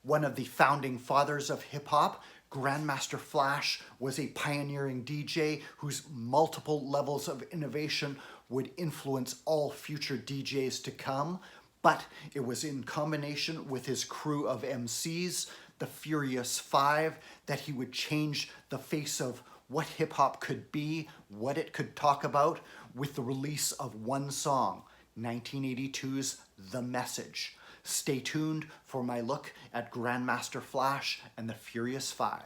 One of the founding fathers of hip-hop, Grandmaster Flash was a pioneering DJ whose multiple levels of innovation would influence all future DJs to come, but it was in combination with his crew of MCs, the Furious Five, that he would change the face of what hip-hop could be, what it could talk about, with the release of one song, 1982's The Message. Stay tuned for my look at Grandmaster Flash and the Furious Five.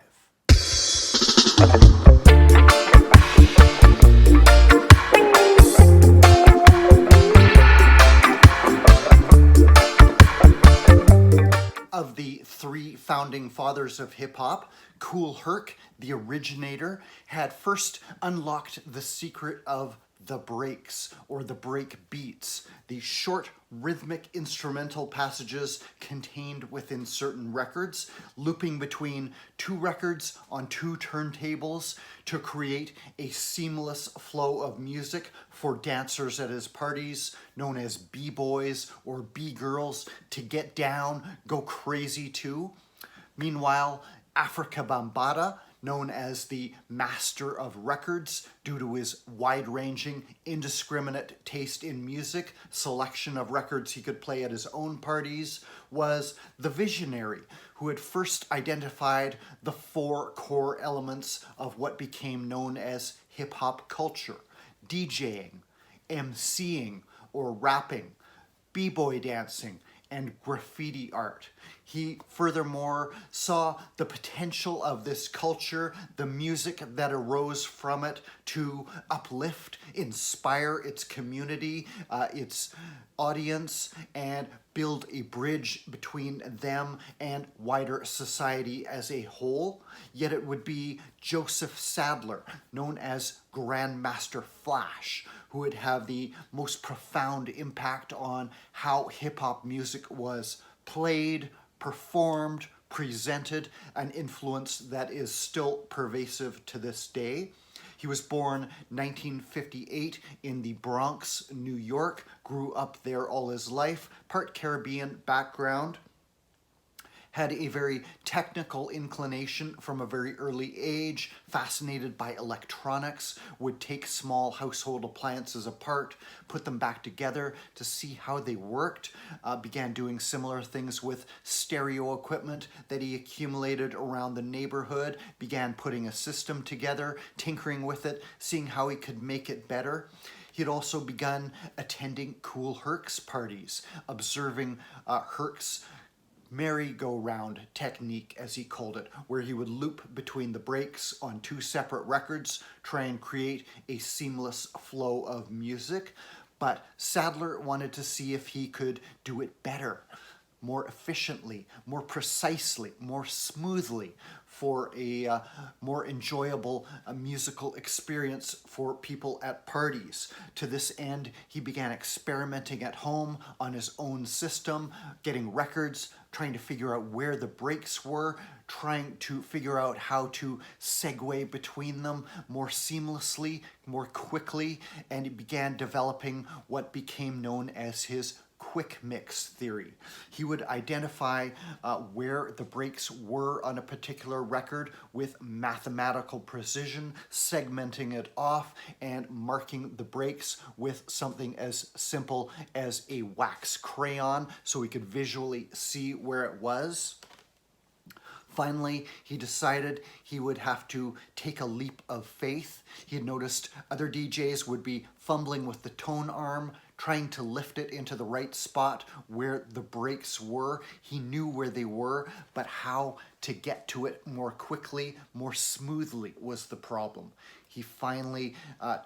Of the three founding fathers of hip-hop, Kool Herc, the originator, had first unlocked the secret of the breaks, or the break beats, these short rhythmic instrumental passages contained within certain records, looping between two records on two turntables to create a seamless flow of music for dancers at his parties, known as B-boys or B-girls, to get down, go crazy to. Meanwhile, Afrika Bambaataa, known as the master of records due to his wide-ranging, indiscriminate taste in music, selection of records he could play at his own parties, was the visionary who had first identified the four core elements of what became known as hip-hop culture: DJing, MCing or rapping, b-boy dancing, and graffiti art. He furthermore saw the potential of this culture, the music that arose from it, to uplift, inspire its community, its audience, and build a bridge between them and wider society as a whole. Yet it would be Joseph Sadler, known as Grandmaster Flash, who would have the most profound impact on how hip-hop music was played, performed, presented, an influence that is still pervasive to this day. He was born 1958 in the Bronx, New York, grew up there all his life, part Caribbean background, had a very technical inclination from a very early age, fascinated by electronics, would take small household appliances apart, put them back together to see how they worked, began doing similar things with stereo equipment that he accumulated around the neighborhood, began putting a system together, tinkering with it, seeing how he could make it better. He had also begun attending Kool Herc's parties, observing Herc's merry-go-round technique, as he called it, where he would loop between the breaks on two separate records, try and create a seamless flow of music. But Sadler wanted to see if he could do it better, more efficiently, more precisely, more smoothly, for a more enjoyable musical experience for people at parties. To this end, he began experimenting at home on his own system, getting records, trying to figure out where the breaks were, trying to figure out how to segue between them more seamlessly, more quickly, and he began developing what became known as his quick mix theory. He would identify where the breaks were on a particular record with mathematical precision, segmenting it off and marking the breaks with something as simple as a wax crayon so he could visually see where it was. Finally, he decided he would have to take a leap of faith. He had noticed other DJs would be fumbling with the tone arm, trying to lift it into the right spot where the breaks were. He knew where they were, but how to get to it more quickly, more smoothly was the problem. He finally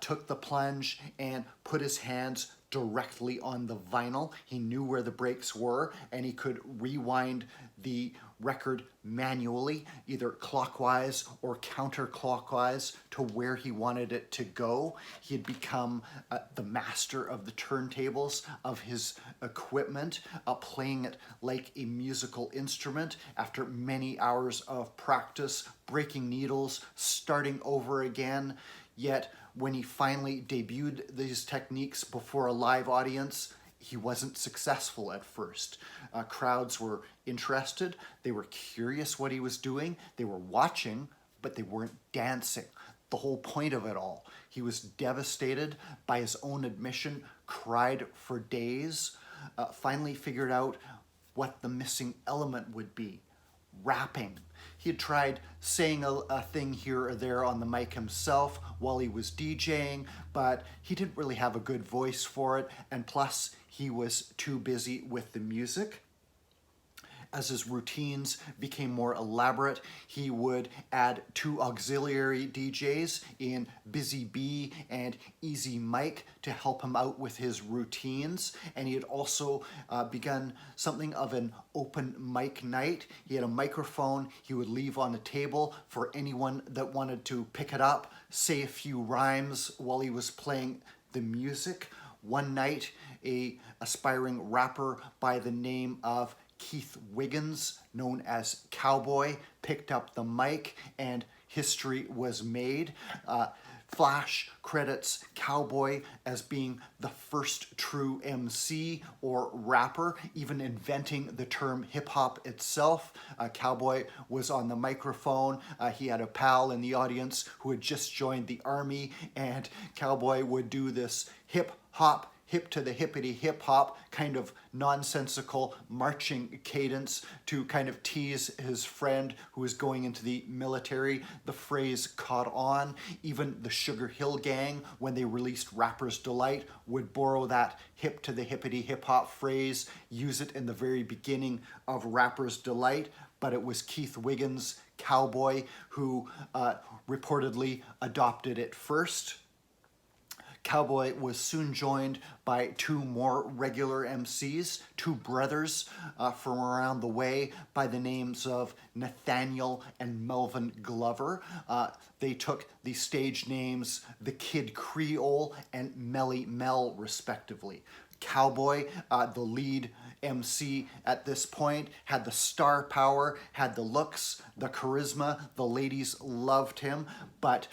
took the plunge and put his hands directly on the vinyl. He knew where the breaks were, and he could rewind the record manually, either clockwise or counterclockwise, to where he wanted it to go. He had become the master of the turntables of his equipment, playing it like a musical instrument after many hours of practice, breaking needles, starting over again. Yet when he finally debuted these techniques before a live audience, he wasn't successful at first. Crowds were interested. They were curious what he was doing. They were watching, but they weren't dancing. The whole point of it all. He was devastated by his own admission, cried for days, finally figured out what the missing element would be: rapping. He had tried saying a thing here or there on the mic himself while he was DJing, but he didn't really have a good voice for it, and plus he was too busy with the music. As his routines became more elaborate, he would add 2 auxiliary DJs in Busy Bee and Easy Mike to help him out with his routines. And he had also begun something of an open mic night. He had a microphone he would leave on the table for anyone that wanted to pick it up, say a few rhymes while he was playing the music. One night, a aspiring rapper by the name of Keith Wiggins, known as Cowboy, picked up the mic and history was made. Flash credits Cowboy as being the first true MC or rapper, even inventing the term hip-hop itself. Cowboy was on the microphone. He had a pal in the audience who had just joined the army, and Cowboy would do this hip-hop, hip to the hippity hip hop kind of nonsensical marching cadence to kind of tease his friend who was going into the military. The phrase caught on. Even the Sugar Hill Gang, when they released Rapper's Delight, would borrow that hip to the hippity hip hop phrase, use it in the very beginning of Rapper's Delight. But it was Keith Wiggins, Cowboy, who reportedly adopted it first. Cowboy was soon joined by 2 more regular MCs, 2 brothers from around the way by the names of Nathaniel and Melvin Glover. They took the stage names The Kid Creole and Melly Mel, respectively. Cowboy, the lead MC at this point, had the star power, had the looks, the charisma. The ladies loved him, but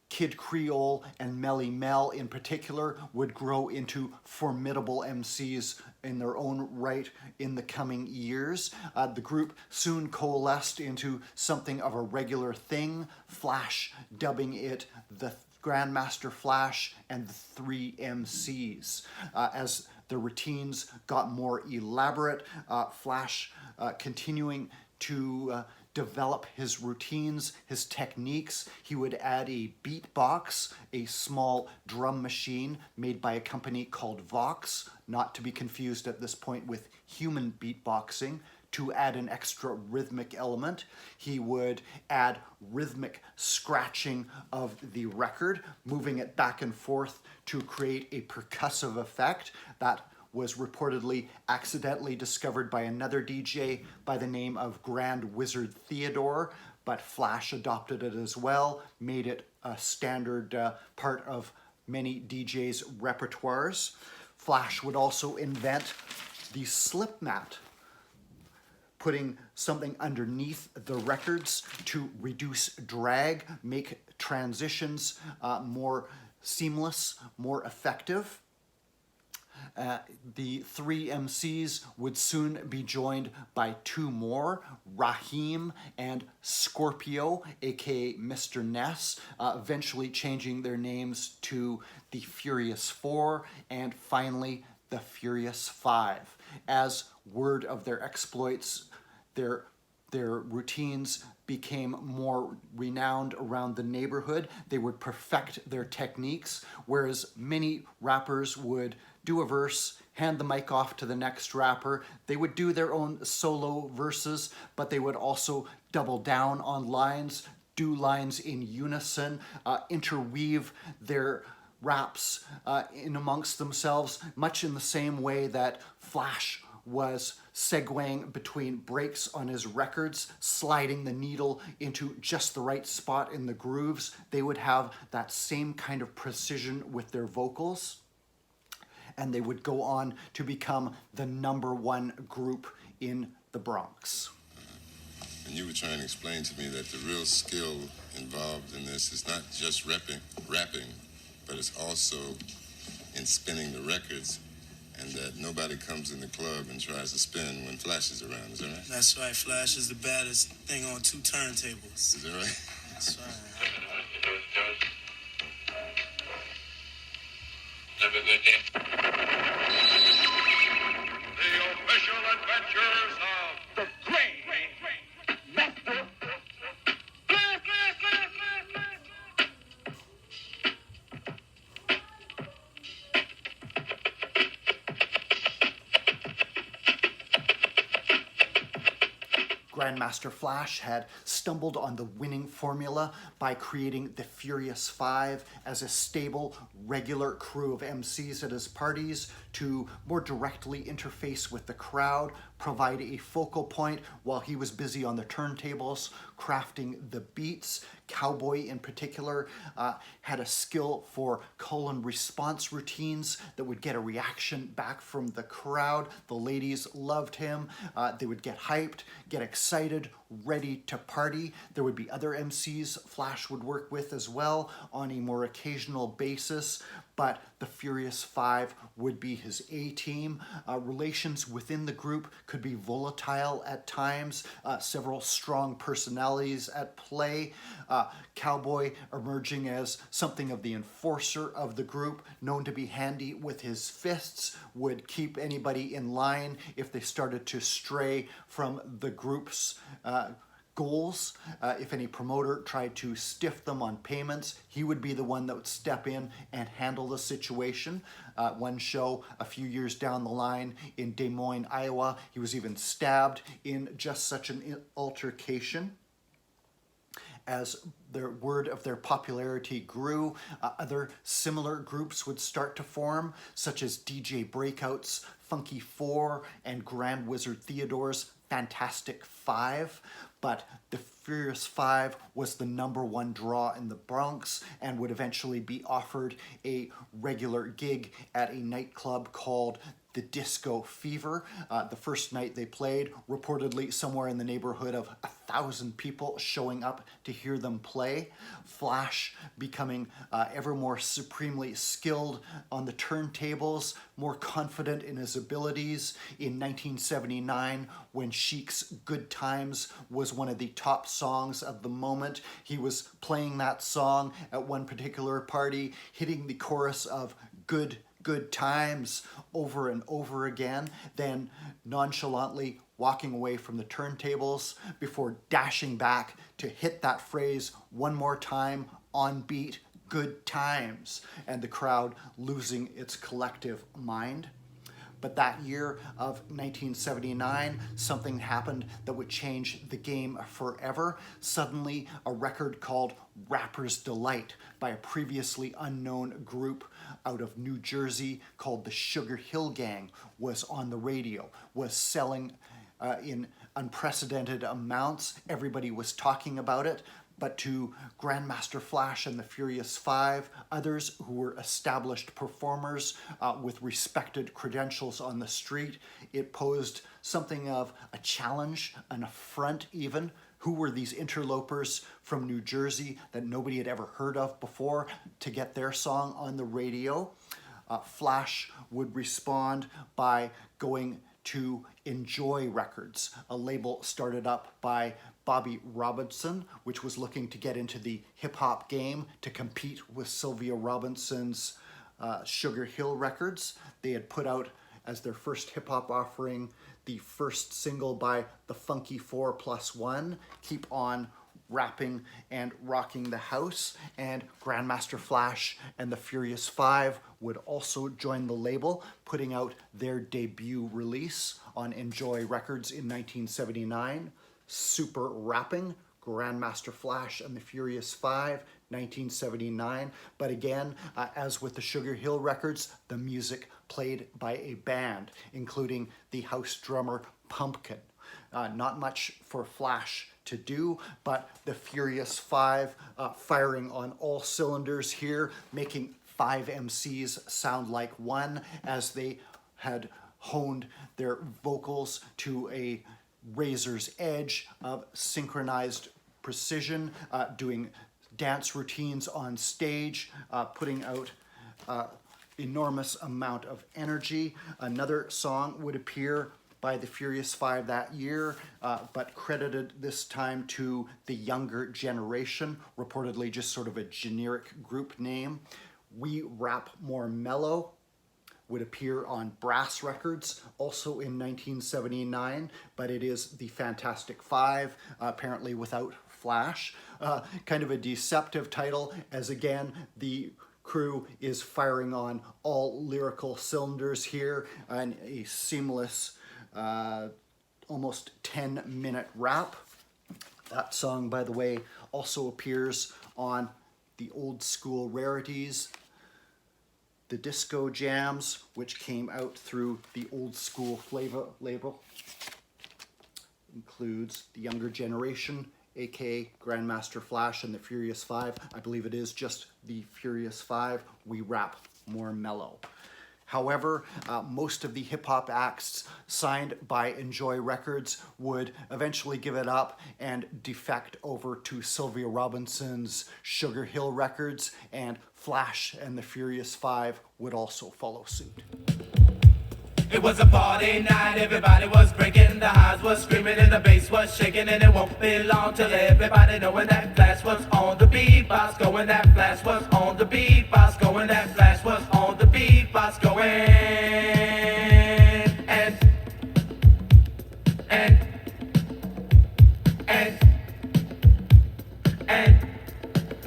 Kid Creole and Melly Mel in particular would grow into formidable MCs in their own right in the coming years. The group soon coalesced into something of a regular thing, Flash dubbing it the Grandmaster Flash and the 3 MCs. As the routines got more elaborate, Flash continuing to develop his routines, his techniques. He would add a beatbox, a small drum machine made by a company called Vox, not to be confused at this point with human beatboxing, to add an extra rhythmic element. He would add rhythmic scratching of the record, moving it back and forth to create a percussive effect that was reportedly accidentally discovered by another DJ by the name of Grand Wizard Theodore, but Flash adopted it as well, made it a standard part of many DJs' repertoires. Flash would also invent the slip mat, putting something underneath the records to reduce drag, make transitions more seamless, more effective. The 3 MCs would soon be joined by 2 more, Raheem and Scorpio, aka Mr. Ness, eventually changing their names to the Furious 4 and finally the Furious 5. As word of their exploits, their routines became more renowned around the neighborhood. They would perfect their techniques, whereas many rappers would do a verse, hand the mic off to the next rapper. They would do their own solo verses, but they would also double down on lines, do lines in unison, interweave their raps in amongst themselves, much in the same way that Flash was segueing between breaks on his records, sliding the needle into just the right spot in the grooves. They would have that same kind of precision with their vocals, and they would go on to become the #1 group in the Bronx. And you were trying to explain to me that the real skill involved in this is not just rapping, but it's also in spinning the records and that nobody comes in the club and tries to spin when Flash is around. Is that right? That's right. Flash is the baddest thing on 2 turntables. Is that right? That's right. Have a good day. The official adventures of the Grandmaster Flash. Grandmaster Flash had stumbled on the winning formula by creating the Furious Five as a stable, regular crew of MCs at his parties to more directly interface with the crowd, provide a focal point while he was busy on the turntables, crafting the beats. Cowboy, in particular, had a skill for call and response routines that would get a reaction back from the crowd. The ladies loved him. They would get hyped, get excited, ready to party. There would be other MCs Flash would work with as well on a more occasional basis, but the Furious Five would be his A-team. Relations within the group could be volatile at times, several strong personalities at play. Cowboy emerging as something of the enforcer of the group, known to be handy with his fists, would keep anybody in line if they started to stray from the group's goals. If any promoter tried to stiff them on payments, he would be the one that would step in and handle the situation. One show a few years down the line in Des Moines, Iowa, he was even stabbed in just such an altercation. As the word of their popularity grew, other similar groups would start to form, such as DJ Breakout's Funky Four and Grand Wizard Theodore's Fantastic Five. But the Furious Five was the #1 draw in the Bronx and would eventually be offered a regular gig at a nightclub called the Disco Fever. The first night they played, reportedly somewhere in the neighborhood of 1,000 people showing up to hear them play. Flash becoming ever more supremely skilled on the turntables, more confident in his abilities. In 1979, when Chic's Good Times was one of the top songs of the moment, he was playing that song at one particular party, hitting the chorus of good times over and over again, then nonchalantly walking away from the turntables before dashing back to hit that phrase one more time on beat, good times, and the crowd losing its collective mind. But that year of 1979, something happened that would change the game forever. Suddenly, a record called Rapper's Delight by a previously unknown group out of New Jersey called the Sugar Hill Gang was on the radio, was selling in unprecedented amounts. Everybody was talking about it. But to Grandmaster Flash and the Furious Five, others who were established performers with respected credentials on the street, it posed something of a challenge, an affront even. Who were these interlopers from New Jersey that nobody had ever heard of before to get their song on the radio? Flash would respond by going to Enjoy Records, a label started up by Bobby Robinson, which was looking to get into the hip-hop game to compete with Sylvia Robinson's Sugar Hill Records. They had put out as their first hip-hop offering the first single by the Funky 4+1, Keep On Rapping and Rocking the House, and Grandmaster Flash and the Furious Five would also join the label, putting out their debut release on Enjoy Records in 1979, Super Rapping, Grandmaster Flash and the Furious Five, 1979. But again, as with the Sugar Hill Records, the music played by a band, including the house drummer Pumpkin. Not much for Flash to do, but the Furious Five firing on all cylinders here, making 5 MCs sound like one as they had honed their vocals to a razor's edge of synchronized precision, doing dance routines on stage, putting out enormous amount of energy. Another song would appear by the Furious Five that year, but credited this time to the younger generation, reportedly just sort of a generic group name. We Rap More Mellow would appear on Brass Records, also in 1979, but it is the Fantastic Five, apparently without Flash. Kind of a deceptive title, as again, the crew is firing on all lyrical cylinders here, and a seamless, almost 10-minute rap. That song, by the way, also appears on the Old School Rarities, the Disco Jams, which came out through the Old School Flavor label. Includes the younger generation, aka Grandmaster Flash and the Furious Five. I believe it is just the Furious Five. We Rap More Mellow. However, most of the hip-hop acts signed by Enjoy Records would eventually give it up and defect over to Sylvia Robinson's Sugar Hill Records, and Flash and the Furious Five would also follow suit. It was a party night, everybody was breaking, the highs was screaming and the bass was shaking, and it won't be long till everybody knowing that Flash was on the beatbox going, that Flash was on the beatbox going, that Flash was on the beatbox going, and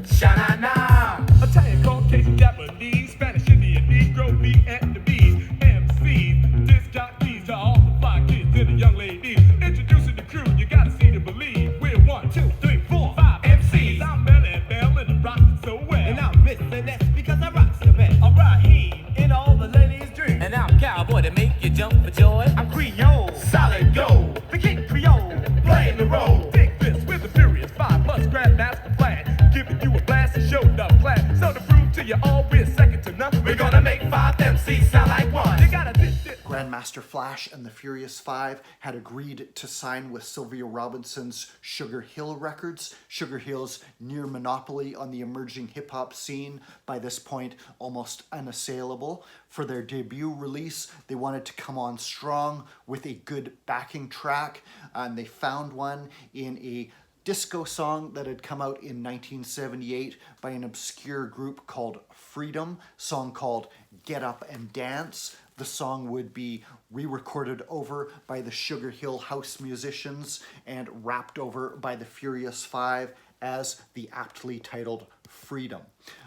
sha-na-na. Italian, Caucasian, Japanese, Spanish, Indian, Negro, beat and the bees, MCs, disc jockeys, to all the fly kids and the young ladies. Introducing the crew, you gotta see to believe. We're 1, 2, 3, 4, 5 MCs. I'm Mel and Bell and I'm rocking so well. And I'm Mr. Ness because I rock the best. I'm Raheem in all the ladies' dreams. And I'm Cowboy to make you jump for joy. I'm Creole, solid gold. The King Creole, playing the role. Dig this with the Furious Five plus Grandmaster Flash, giving you a blast and show enough class. So to prove to you all we're second to none, we're gonna make 5 MCs sound like one. You gotta this. Grandmaster Flash and the Furious Five had agreed to sign with Sylvia Robinson's Sugar Hill Records. Sugar Hill's near monopoly on the emerging hip-hop scene, by this point almost unassailable. For their debut release, they wanted to come on strong with a good backing track, and they found one in a disco song that had come out in 1978 by an obscure group called Freedom, song called Get Up and Dance. The song would be re-recorded over by the Sugar Hill House musicians and rapped over by the Furious Five as the aptly titled Freedom.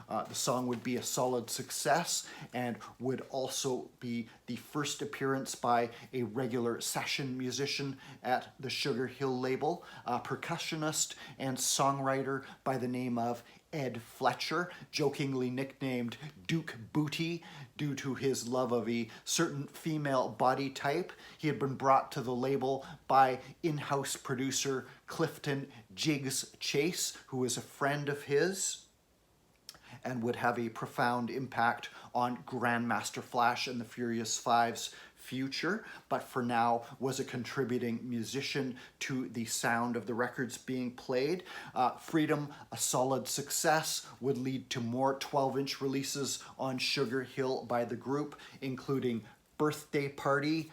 The song would be a solid success and would also be the first appearance by a regular session musician at the Sugar Hill label, a percussionist and songwriter by the name of Ed Fletcher, jokingly nicknamed Duke Booty due to his love of a certain female body type. He had been brought to the label by in-house producer Clifton Jiggs Chase, who was a friend of his, and would have a profound impact on Grandmaster Flash and the Furious Five's future, but for now was a contributing musician to the sound of the records being played. Freedom, a solid success, would lead to more 12-inch releases on Sugar Hill by the group, including Birthday Party,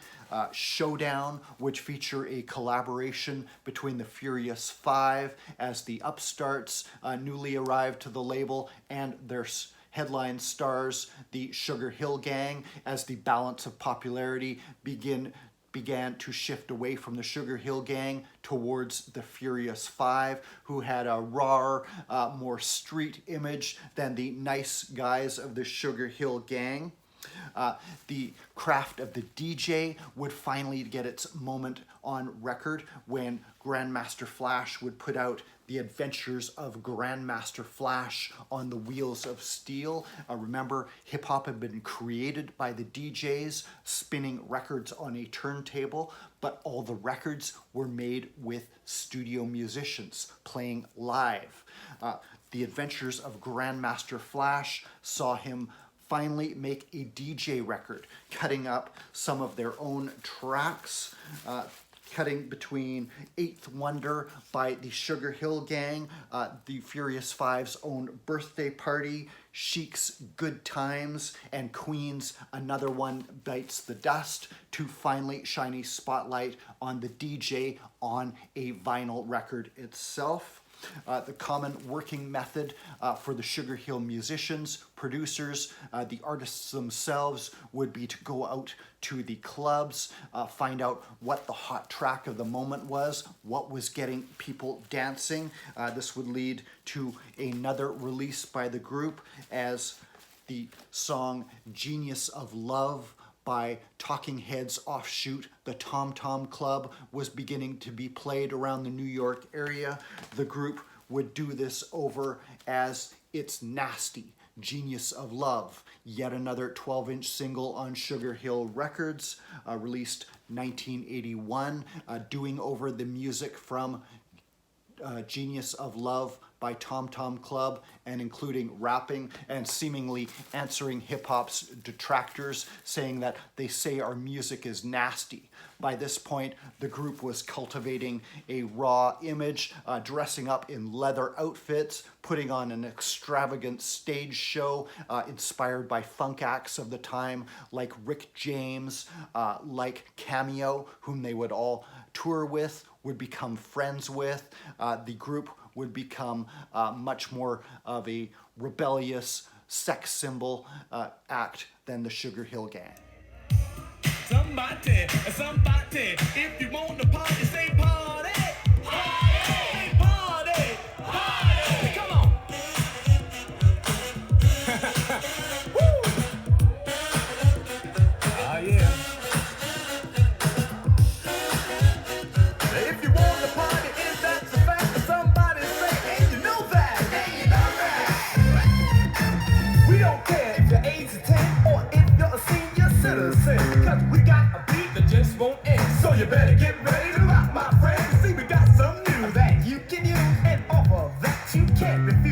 Showdown, which feature a collaboration between the Furious Five as the upstarts newly arrived to the label, and their headline stars, the Sugar Hill Gang, as the balance of popularity began to shift away from the Sugar Hill Gang towards the Furious Five, who had a rawer, more street image than the nice guys of the Sugar Hill Gang. The craft of the DJ would finally get its moment on record when Grandmaster Flash would put out The Adventures of Grandmaster Flash on the Wheels of Steel. Remember, hip-hop had been created by the DJs spinning records on a turntable, but all the records were made with studio musicians playing live. The Adventures of Grandmaster Flash saw him finally make a DJ record, cutting up some of their own tracks cutting between Eighth Wonder by the Sugar Hill Gang, the Furious Five's own Birthday Party, Chic's Good Times, and Queen's Another One Bites the Dust, to finally shine a spotlight on the DJ on a vinyl record itself. The common working method for the Sugar Hill musicians, producers, the artists themselves would be to go out to the clubs, find out what the hot track of the moment was, what was getting people dancing. This would lead to another release by the group as the song Genius of Love by Talking Heads offshoot, the Tom Tom Club, was beginning to be played around the New York area. The group would do this over as It's Nasty, Genius of Love, yet another 12-inch single on Sugar Hill Records, released 1981, doing over the music from Genius of Love by Tom Tom Club, and including rapping and seemingly answering hip-hop's detractors, saying that they say our music is nasty. By this point, the group was cultivating a raw image, dressing up in leather outfits, putting on an extravagant stage show inspired by funk acts of the time like Rick James, like Cameo, whom they would all tour with, would become friends with. The group would become much more of a rebellious sex symbol act than the Sugar Hill Gang. Somebody, if you want to party, say party. Party, party, party. Come on. Woo. Ah, yeah. If you want to party, is that the fact that somebody say, and you know that, and you know that. We don't care if you're age 10 or if you're a senior citizen, cause we got a beat that just won't end. So you better get ready to rock, my friend. See, we got some new that you can use, and off of that you can't refuse.